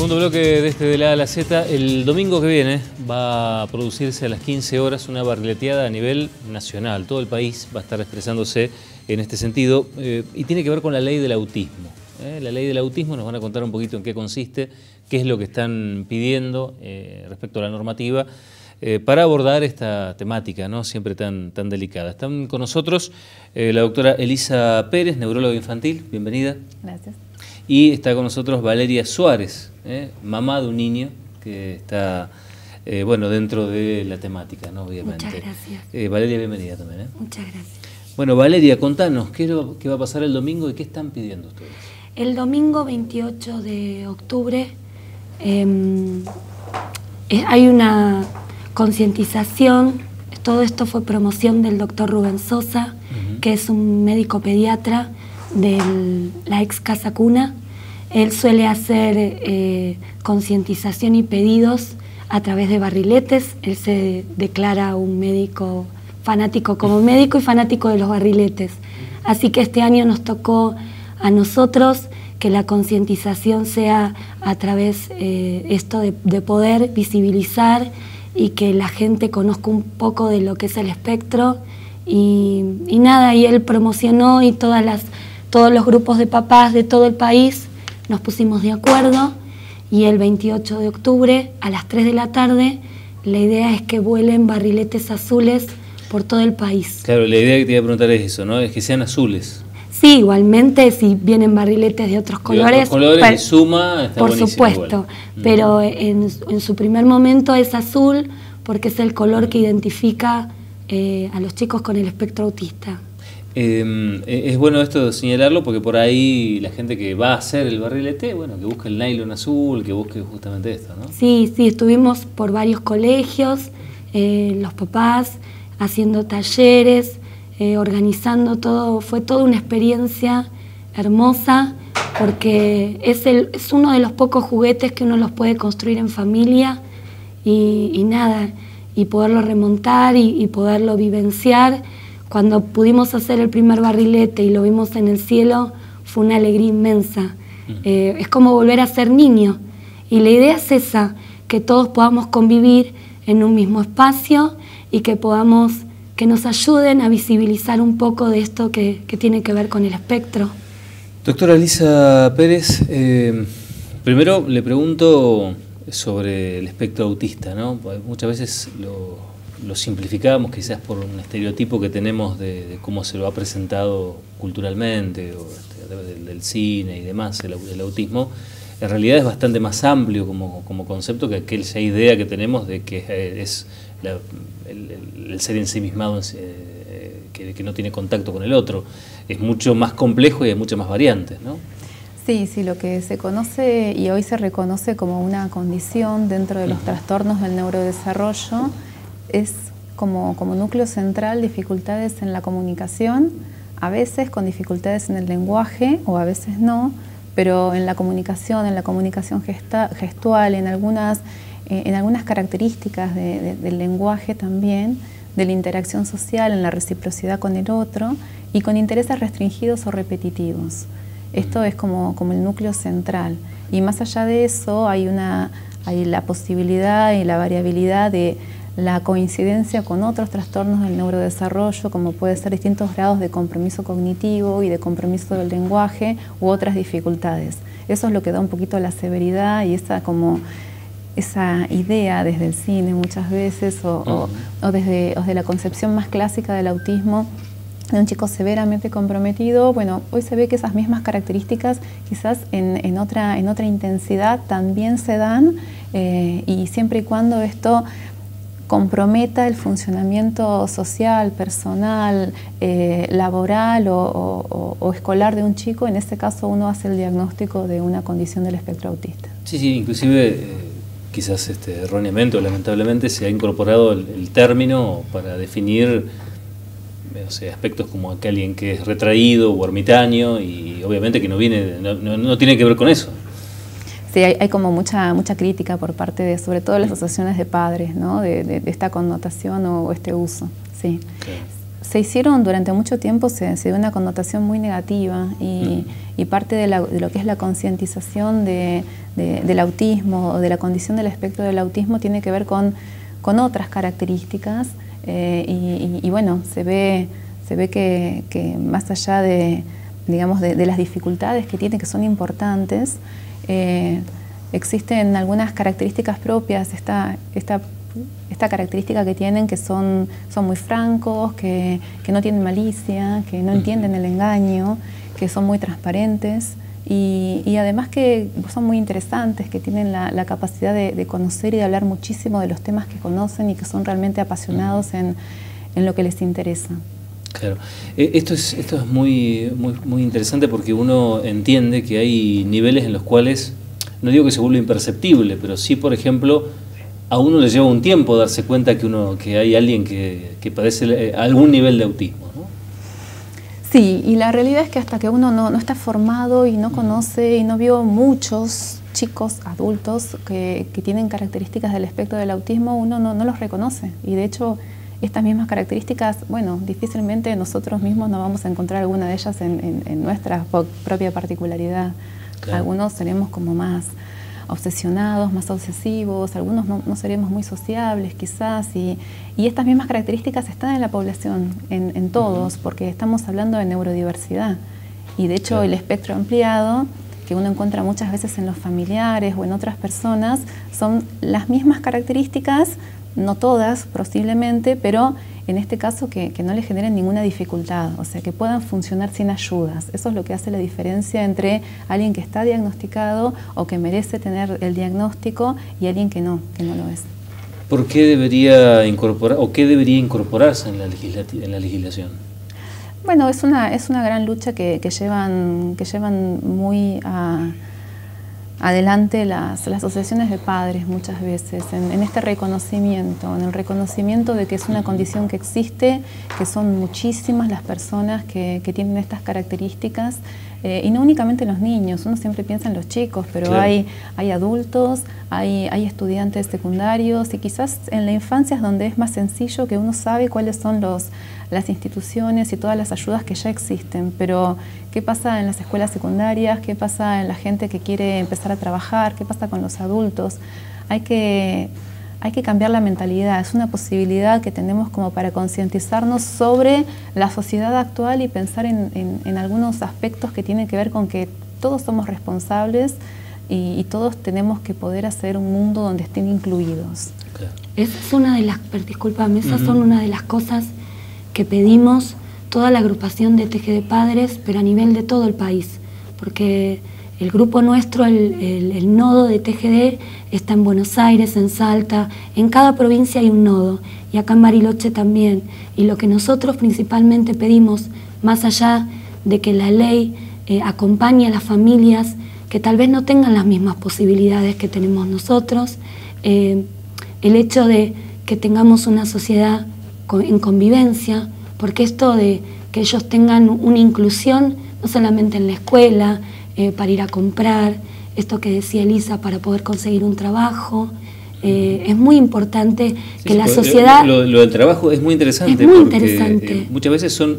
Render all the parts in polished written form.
Segundo bloque de este de la A a la Z. El domingo que viene va a producirse a las 15 horas una barrileteada a nivel nacional. Todo el país va a estar expresándose en este sentido y tiene que ver con la ley del autismo. La ley del autismo, nos van a contar un poquito en qué consiste, qué es lo que están pidiendo respecto a la normativa para abordar esta temática, ¿no? Siempre tan delicada. Están con nosotros la doctora Elisa Pérez, neuróloga infantil. Bienvenida. Gracias. Y está con nosotros Valeria Suárez, mamá de un niño que está dentro de la temática, ¿no? Obviamente. Muchas gracias. Valeria, bienvenida también. Muchas gracias. Bueno, Valeria, contanos, ¿qué va a pasar el domingo y qué están pidiendo ustedes? El domingo 28 de octubre hay una concientización. Todo esto fue promoción del doctor Rubén Sosa, que es un médico pediatra de la ex Casa Cuna. Él suele hacer concientización y pedidos a través de barriletes. Él se declara un médico fanático como médico y fanático de los barriletes. Así que este año nos tocó a nosotros que la concientización sea a través esto de poder visibilizar y que la gente conozca un poco de lo que es el espectro. Y nada, y él promocionó y todos los grupos de papás de todo el país nos pusimos de acuerdo, y el 28 de octubre a las 3 de la tarde la idea es que vuelen barriletes azules por todo el país. Claro, la idea que te iba a preguntar es eso, ¿no? Es que sean azules. Sí, igualmente si vienen barriletes de otros colores. Y suma, está por buenísimo. Por supuesto, igual. Pero en su primer momento es azul porque es el color que identifica a los chicos con el espectro autista. Es bueno esto señalarlo porque por ahí la gente que va a hacer el barrilete, que busque el nylon azul, que busque justamente esto, ¿no? Sí, estuvimos por varios colegios, los papás, haciendo talleres, organizando todo. Fue toda una experiencia hermosa porque es uno de los pocos juguetes que uno los puede construir en familia y poderlo remontar y poderlo vivenciar. Cuando pudimos hacer el primer barrilete y lo vimos en el cielo, fue una alegría inmensa. Es como volver a ser niño. Y la idea es esa, que todos podamos convivir en un mismo espacio y que nos ayuden a visibilizar un poco de esto que tiene que ver con el espectro. Doctora Elisa Pérez, primero le pregunto sobre el espectro autista, ¿no? Muchas veces lo simplificamos quizás por un estereotipo que tenemos de cómo se lo ha presentado culturalmente o a través del cine y demás, el autismo. En realidad es bastante más amplio como concepto que aquella idea que tenemos de que es el ser ensimismado que no tiene contacto con el otro. Es mucho más complejo y hay muchas más variantes, ¿no? Sí, lo que se conoce y hoy se reconoce como una condición dentro de los trastornos del neurodesarrollo es como núcleo central dificultades en la comunicación, a veces con dificultades en el lenguaje o a veces no, pero en la comunicación gestual, en algunas características del lenguaje también, de la interacción social, en la reciprocidad con el otro y con intereses restringidos o repetitivos. Esto es como el núcleo central. Y más allá de eso hay la posibilidad y la variabilidad de la coincidencia con otros trastornos del neurodesarrollo, como puede ser distintos grados de compromiso cognitivo y de compromiso del lenguaje u otras dificultades. Eso es lo que da un poquito la severidad y esa idea desde el cine muchas veces o desde la concepción más clásica del autismo de un chico severamente comprometido. Bueno, hoy se ve que esas mismas características quizás en otra intensidad también se dan y siempre y cuando esto comprometa el funcionamiento social, personal, laboral o escolar de un chico, en este caso uno hace el diagnóstico de una condición del espectro autista. Sí, inclusive quizás erróneamente o lamentablemente se ha incorporado el término para definir aspectos como alguien que es retraído o ermitaño y obviamente que no tiene que ver con eso. Sí, hay como mucha crítica por parte de, sobre todo, las asociaciones de padres, ¿no? de esta connotación o este uso. Sí. se hicieron durante mucho tiempo, se dio una connotación muy negativa y parte de lo que es la concientización del autismo o de la condición del espectro del autismo tiene que ver con otras características y bueno, se ve que más allá de, digamos, de las dificultades que tiene, que son importantes, existen algunas características propias, esta característica que tienen, que son muy francos, que no tienen malicia, que no entienden el engaño, que son muy transparentes y además que son muy interesantes, que tienen la capacidad de conocer y de hablar muchísimo de los temas que conocen y que son realmente apasionados en lo que les interesa. Claro. Esto es muy interesante porque uno entiende que hay niveles en los cuales, no digo que se vuelva imperceptible, pero sí, por ejemplo, a uno le lleva un tiempo darse cuenta que hay alguien que padece algún nivel de autismo, ¿no? Sí, y la realidad es que hasta que uno no está formado y no conoce y no vio muchos chicos adultos que tienen características del espectro del autismo, uno no los reconoce. Y de hecho, estas mismas características, bueno, difícilmente nosotros mismos no vamos a encontrar alguna de ellas en nuestra propia particularidad. Claro. Algunos seremos como más obsesionados, más obsesivos, algunos no seremos muy sociables quizás, y estas mismas características están en la población, en todos, porque estamos hablando de neurodiversidad. Y de hecho, claro, el espectro ampliado, que uno encuentra muchas veces en los familiares o en otras personas, son las mismas características, no todas posiblemente, pero en este caso que no le generen ninguna dificultad, o sea, que puedan funcionar sin ayudas. Eso es lo que hace la diferencia entre alguien que está diagnosticado o que merece tener el diagnóstico y alguien que no lo es. ¿Por qué debería incorporar o qué debería incorporarse en la legislación? Bueno, es una gran lucha que llevan muy adelante las asociaciones de padres muchas veces, en este reconocimiento, en el reconocimiento de que es una condición que existe, que son muchísimas las personas que tienen estas características, y no únicamente los niños, uno siempre piensa en los chicos, pero claro, hay adultos, hay estudiantes secundarios y quizás en la infancia es donde es más sencillo, que uno sabe cuáles son las instituciones y todas las ayudas que ya existen, pero ¿qué pasa en las escuelas secundarias? ¿Qué pasa en la gente que quiere empezar a trabajar? ¿Qué pasa con los adultos? Hay que cambiar la mentalidad, es una posibilidad que tenemos como para concientizarnos sobre la sociedad actual y pensar en algunos aspectos que tienen que ver con que todos somos responsables y todos tenemos que poder hacer un mundo donde estén incluidos. Claro. Esa es una de las, discúlpame, esas son una de las cosas que pedimos toda la agrupación de TGD Padres, pero a nivel de todo el país, porque el grupo nuestro, el nodo de TGD, está en Buenos Aires, en Salta, en cada provincia hay un nodo, y acá en Bariloche también. Y lo que nosotros principalmente pedimos, más allá de que la ley acompañe a las familias que tal vez no tengan las mismas posibilidades que tenemos nosotros, el hecho de que tengamos una sociedad en convivencia, porque esto de que ellos tengan una inclusión, no solamente en la escuela, para ir a comprar, esto que decía Elisa, para poder conseguir un trabajo, es muy importante que la sociedad... Lo del trabajo es muy interesante, porque muchas veces son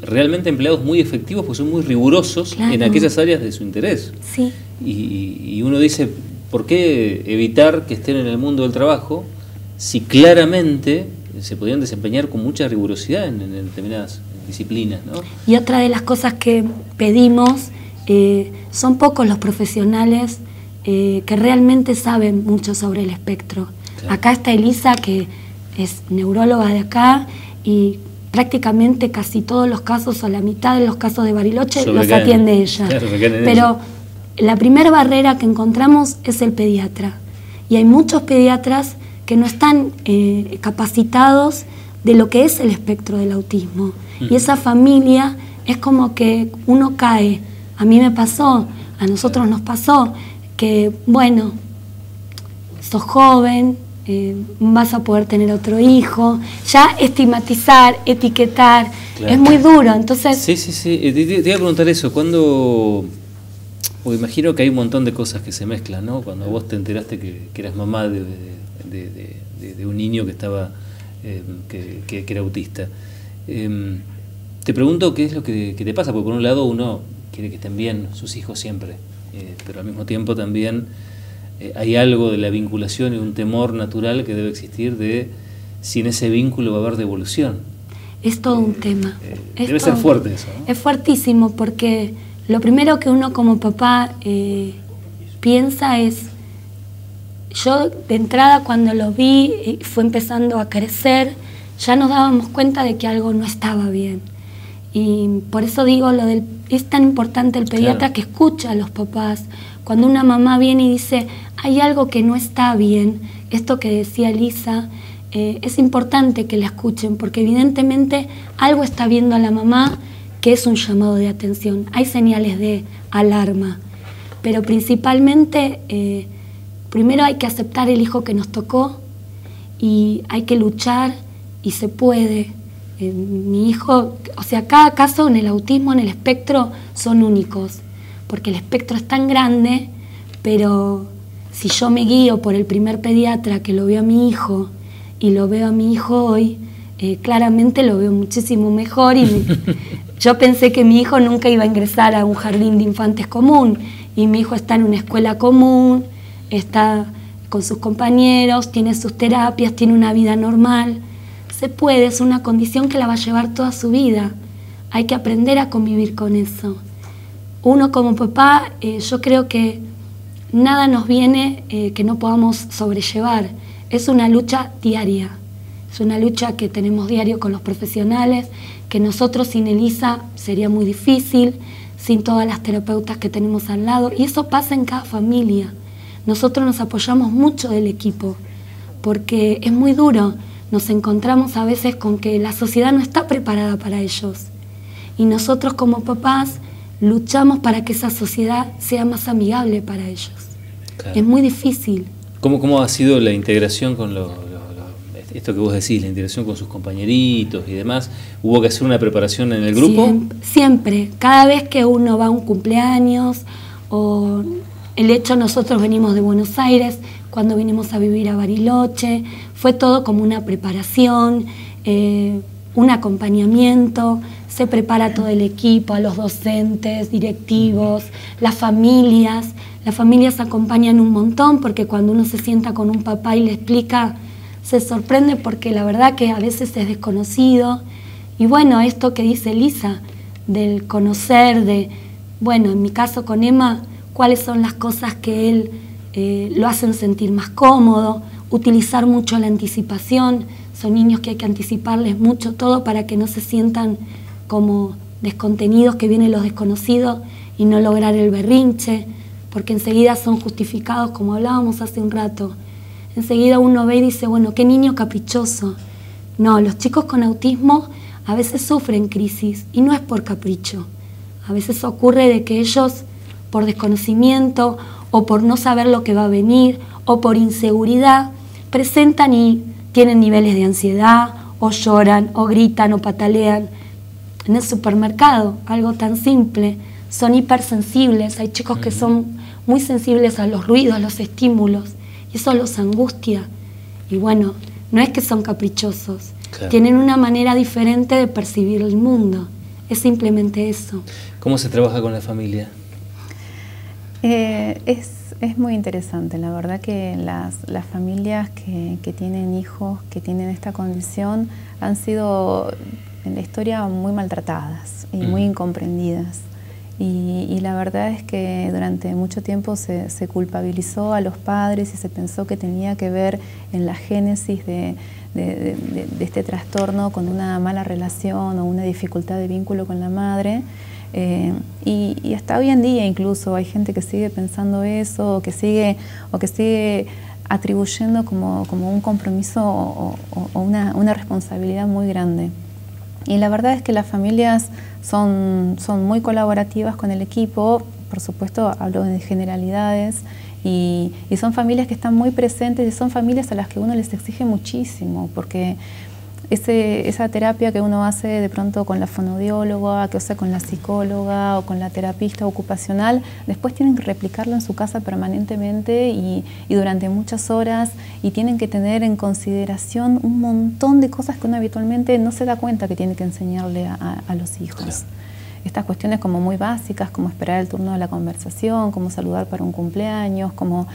realmente empleados muy efectivos, porque son muy rigurosos, claro, en aquellas áreas de su interés. Sí. Y uno dice, ¿por qué evitar que estén en el mundo del trabajo si claramente se podrían desempeñar con mucha rigurosidad en determinadas disciplinas, ¿no? Y otra de las cosas que pedimos, son pocos los profesionales que realmente saben mucho sobre el espectro. Claro. Acá está Elisa, que es neuróloga de acá, y prácticamente casi todos los casos, o la mitad de los casos de Bariloche, los atiende ella. Claro, pero la primera barrera que encontramos es el pediatra. Y hay muchos pediatras que no están capacitados de lo que es el espectro del autismo. Y esa familia es como que uno cae. A mí me pasó, a nosotros nos pasó, que bueno, sos joven, vas a poder tener otro hijo, ya estigmatizar, etiquetar, claro, es muy duro, entonces... Sí, te iba a preguntar eso, ¿cuándo...? Porque imagino que hay un montón de cosas que se mezclan, ¿no? Cuando vos te enteraste que eras mamá de un niño que estaba que era autista. Te pregunto qué es lo que te pasa, porque por un lado uno quiere que estén bien sus hijos siempre, pero al mismo tiempo también hay algo de la vinculación y un temor natural que debe existir de si en ese vínculo va a haber devolución. Es todo un tema. Debe ser fuerte eso, ¿no? Es fuertísimo porque lo primero que uno como papá piensa es, yo de entrada cuando lo vi, fue empezando a crecer, ya nos dábamos cuenta de que algo no estaba bien. Y por eso digo, es tan importante el pediatra, claro, que escucha a los papás. Cuando una mamá viene y dice, hay algo que no está bien, esto que decía Lisa, es importante que la escuchen, porque evidentemente algo está viendo a la mamá que es un llamado de atención. Hay señales de alarma, pero principalmente, primero hay que aceptar el hijo que nos tocó y hay que luchar y se puede. Mi hijo, o sea, cada caso en el autismo, en el espectro, son únicos, porque el espectro es tan grande, pero si yo me guío por el primer pediatra que lo vio a mi hijo y lo veo a mi hijo hoy, claramente lo veo muchísimo mejor y yo pensé que mi hijo nunca iba a ingresar a un jardín de infantes común y mi hijo está en una escuela común, está con sus compañeros, tiene sus terapias, tiene una vida normal. Se puede, es una condición que la va a llevar toda su vida. Hay que aprender a convivir con eso. Uno como papá, yo creo que nada nos viene que no podamos sobrellevar. Es una lucha diaria. Es una lucha que tenemos diario con los profesionales, que nosotros sin Elisa sería muy difícil, sin todas las terapeutas que tenemos al lado. Y eso pasa en cada familia. Nosotros nos apoyamos mucho del equipo, porque es muy duro. Nos encontramos a veces con que la sociedad no está preparada para ellos. Y nosotros como papás luchamos para que esa sociedad sea más amigable para ellos. Claro. Es muy difícil. ¿Cómo ha sido la integración con esto que vos decís, la integración con sus compañeritos y demás? ¿Hubo que hacer una preparación en el grupo? Siempre. Cada vez que uno va a un cumpleaños o el hecho, nosotros venimos de Buenos Aires, cuando vinimos a vivir a Bariloche, fue todo como una preparación, un acompañamiento, se prepara todo el equipo, a los docentes, directivos, las familias acompañan un montón porque cuando uno se sienta con un papá y le explica, se sorprende porque la verdad que a veces es desconocido. Y bueno, esto que dice Lisa, del conocer, bueno, en mi caso con Emma, cuáles son las cosas que él lo hacen sentir más cómodo, utilizar mucho la anticipación. Son niños que hay que anticiparles mucho todo para que no se sientan como descontenidos, que vienen los desconocidos y no lograr el berrinche, porque enseguida son justificados, como hablábamos hace un rato. Enseguida uno ve y dice, bueno, qué niño caprichoso. No, los chicos con autismo a veces sufren crisis y no es por capricho. A veces ocurre de que ellos, por desconocimiento o por no saber lo que va a venir o por inseguridad, presentan y tienen niveles de ansiedad o lloran o gritan o patalean. En el supermercado, algo tan simple, son hipersensibles. Hay chicos que son muy sensibles a los ruidos, a los estímulos, y eso los angustia. Y bueno, no es que son caprichosos, claro, tienen una manera diferente de percibir el mundo. Es simplemente eso. ¿Cómo se trabaja con la familia? Es muy interesante, la verdad que las familias que tienen hijos, que tienen esta condición, han sido en la historia muy maltratadas y muy incomprendidas. Y la verdad es que durante mucho tiempo se culpabilizó a los padres y se pensó que tenía que ver en la génesis de este trastorno con una mala relación o una dificultad de vínculo con la madre. Y hasta hoy en día incluso hay gente que sigue pensando eso o que sigue atribuyendo como un compromiso o una responsabilidad muy grande. Y la verdad es que las familias son muy colaborativas con el equipo, por supuesto hablo de generalidades, y son familias que están muy presentes y son familias a las que uno les exige muchísimo, porque esa terapia que uno hace de pronto con la fonoaudióloga, que hace con la psicóloga o con la terapista ocupacional, después tienen que replicarlo en su casa permanentemente y durante muchas horas, y tienen que tener en consideración un montón de cosas que uno habitualmente no se da cuenta que tiene que enseñarle a los hijos. Claro. Estas cuestiones como muy básicas, como esperar el turno de la conversación, como saludar para un cumpleaños, como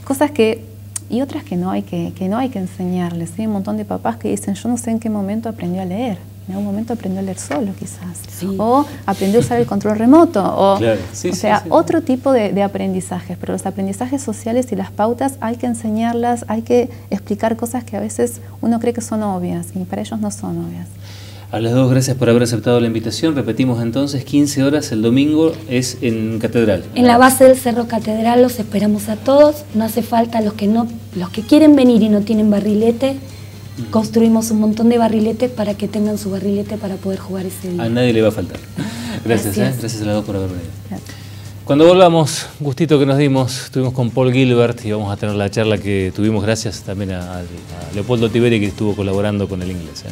cosas que... Y otras que no hay que enseñarles. Hay un montón de papás que dicen, yo no sé en qué momento aprendió a leer. En algún momento aprendió a leer solo, quizás. Sí. O aprendió a usar el control remoto. O, claro. Sí, otro tipo de aprendizajes. Pero los aprendizajes sociales y las pautas hay que enseñarlas, hay que explicar cosas que a veces uno cree que son obvias y para ellos no son obvias. A las dos, gracias por haber aceptado la invitación. Repetimos entonces, 15 horas el domingo es en Catedral. En la base del Cerro Catedral los esperamos a todos. No hace falta los que quieren venir y no tienen barrilete. Construimos un montón de barriletes para que tengan su barrilete para poder jugar ese día. A nadie le va a faltar. Gracias. Gracias a las dos por haber venido. Gracias. Cuando volvamos, gustito que nos dimos, estuvimos con Paul Gilbert y vamos a tener la charla que tuvimos gracias también a Leopoldo Tiberi, que estuvo colaborando con el inglés.